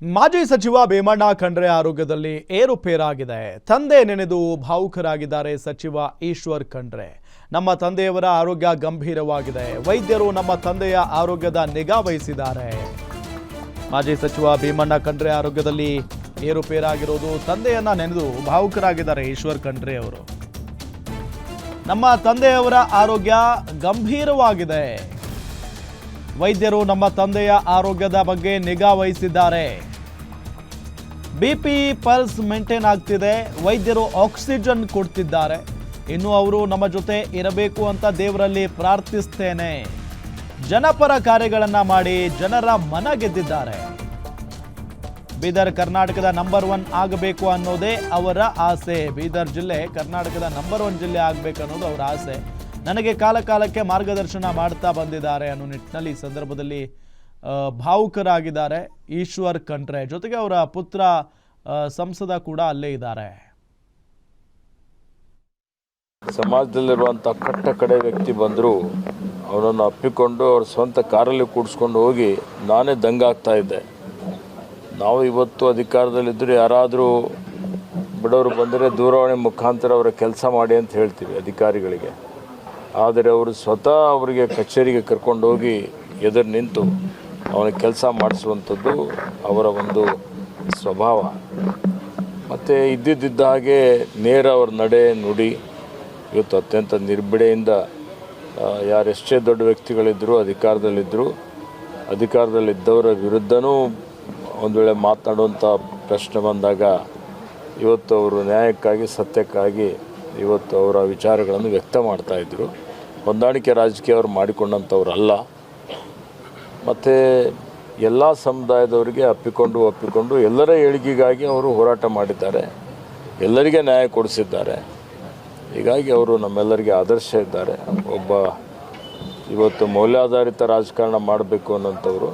ಮಾಜಿ ಸಚಿವ ಭೀಮಣ್ಣ ಖಂಡ್ರೆ ಆರೋಗ್ಯದಲ್ಲಿ ಏರುಪೇರಾಗಿದೆ. ತಂದೆ ನೆನೆದು ಭಾವುಕರಾಗಿದ್ದಾರೆ ಸಚಿವ ಈಶ್ವರ್ ಖಂಡ್ರೆ. ನಮ್ಮ ತಂದೆಯವರ ಆರೋಗ್ಯ ಗಂಭೀರವಾಗಿದೆ. ವೈದ್ಯರು ನಮ್ಮ ತಂದೆಯ ಆರೋಗ್ಯದ ನಿಗಾ ವಹಿಸಿದ್ದಾರೆ. ಮಾಜಿ ಸಚಿವ ಭೀಮಣ್ಣ ಖಂಡ್ರೆ ಆರೋಗ್ಯದಲ್ಲಿ ಏರುಪೇರಾಗಿರೋದು, ತಂದೆಯನ್ನ ನೆನೆದು ಭಾವುಕರಾಗಿದ್ದಾರೆ ಈಶ್ವರ್ ಖಂಡ್ರೆ ಅವರು. ನಮ್ಮ ತಂದೆಯವರ ಆರೋಗ್ಯ ಗಂಭೀರವಾಗಿದೆ. ವೈದ್ಯರು ನಮ್ಮ ತಂದೆಯ ಆರೋಗ್ಯದ ಬಗ್ಗೆ ನಿಗಾ ವಹಿಸಿದ್ದಾರೆ. ಬಿಪಿ ಪಲ್ಸ್ ಮೇಂಟೈನ್ ಆಗ್ತಿದೆ. ವೈದ್ಯರು ಆಕ್ಸಿಜನ್ ಕೊಡ್ತಿದ್ದಾರೆ. ಇನ್ನು ಅವರು ನಮ್ಮ ಜೊತೆ ಇರಬೇಕು ಅಂತ ದೇವರಲ್ಲಿ ಪ್ರಾರ್ಥಿಸ್ತೇನೆ. ಜನಪರ ಕಾರ್ಯಗಳನ್ನು ಮಾಡಿ ಜನರ ಮನ ಗೆದ್ದಿದ್ದಾರೆ. ಬೀದರ್ ಕರ್ನಾಟಕದ ನಂಬರ್ 1 ಆಗಬೇಕು ಅನ್ನೋದೇ ಅವರ ಆಸೆ. ಬೀದರ್ ಜಿಲ್ಲೆ ಕರ್ನಾಟಕದ ನಂಬರ್ 1 ಜಿಲ್ಲೆ ಆಗಬೇಕು ಅನ್ನೋದು ಅವರ ಆಸೆ. ನನಗೆ ಕಾಲಕಾಲಕ್ಕೆ ಮಾರ್ಗದರ್ಶನ ಮಾಡ್ತಾ ಬಂದಿದ್ದಾರೆ ಅನ್ನೋ ನಿಟ್ಟಿನಲ್ಲಿ ಈ ಸಂದರ್ಭದಲ್ಲಿ ಭಾವುಕರಾಗಿದ್ದಾರೆ ಈಶ್ವರ್ ಖಂಡ್ರೆ. ಜೊತೆಗೆ ಅವರ ಪುತ್ರ ಸಂಸದ ಕೂಡ ಅಲ್ಲೇ ಇದ್ದಾರೆ. ಸಮಾಜದಲ್ಲಿರುವಂಥ ಕಟ್ಟ ಕಡೆ ವ್ಯಕ್ತಿ ಬಂದರೂ ಅವನನ್ನು ಅಪ್ಪಿಕೊಂಡು ಅವ್ರ ಸ್ವಂತ ಕಾರಲ್ಲಿ ಕೂಡಿಸ್ಕೊಂಡು ಹೋಗಿ ನಾನೇ ದಂಗಾಗ್ತಾ ಇದ್ದೆ. ನಾವು ಇವತ್ತು ಅಧಿಕಾರದಲ್ಲಿದ್ದರೆ ಯಾರಾದರೂ ಬಡವರು ಬಂದರೆ ದೂರವಾಣಿ ಮುಖಾಂತರ ಅವರ ಕೆಲಸ ಮಾಡಿ ಅಂತ ಹೇಳ್ತೀವಿ ಅಧಿಕಾರಿಗಳಿಗೆ. ಆದರೆ ಅವರು ಸ್ವತಃ ಅವರಿಗೆ ಕಚೇರಿಗೆ ಕರ್ಕೊಂಡು ಹೋಗಿ ಎದುರು ನಿಂತು ಅವನ ಕೆಲಸ ಮಾಡಿಸುವಂಥದ್ದು ಅವರ ಒಂದು ಸ್ವಭಾವ. ಮತ್ತು ಇದ್ದಿದ್ದ ಹಾಗೆ ನೇರ ಅವ್ರ ನಡೆ ನುಡಿ ಇವತ್ತು ಅತ್ಯಂತ ನಿರ್ಬಿಡೆಯಿಂದ ಯಾರೆಷ್ಟೇ ದೊಡ್ಡ ವ್ಯಕ್ತಿಗಳಿದ್ದರೂ ಅಧಿಕಾರದಲ್ಲಿದ್ದವರ ವಿರುದ್ಧನೂ ಒಂದು ವೇಳೆ ಮಾತನಾಡುವಂಥ ಪ್ರಶ್ನೆ ಬಂದಾಗ ಇವತ್ತು ಅವರು ನ್ಯಾಯಕ್ಕಾಗಿ ಸತ್ಯಕ್ಕಾಗಿ ಇವತ್ತು ಅವರ ವಿಚಾರಗಳನ್ನು ವ್ಯಕ್ತ ಮಾಡ್ತಾಯಿದ್ರು. ಹೊಂದಾಣಿಕೆ ರಾಜಕೀಯ ಅವರು ಮಾಡಿಕೊಂಡಂಥವ್ರು ಅಲ್ಲ. ಮತ್ತು ಎಲ್ಲ ಸಮುದಾಯದವರಿಗೆ ಒಪ್ಪಿಕೊಂಡು ಎಲ್ಲರ ಏಳಿಗೆಗಾಗಿ ಅವರು ಹೋರಾಟ ಮಾಡಿದ್ದಾರೆ. ಎಲ್ಲರಿಗೆ ನ್ಯಾಯ ಕೊಡಿಸಿದ್ದಾರೆ. ಹೀಗಾಗಿ ಅವರು ನಮ್ಮೆಲ್ಲರಿಗೆ ಆದರ್ಶ ಇದ್ದಾರೆ. ಒಬ್ಬ ಇವತ್ತು ಮೌಲ್ಯಾಧಾರಿತ ರಾಜಕಾರಣ ಮಾಡಬೇಕು ಅನ್ನೋಂಥವ್ರು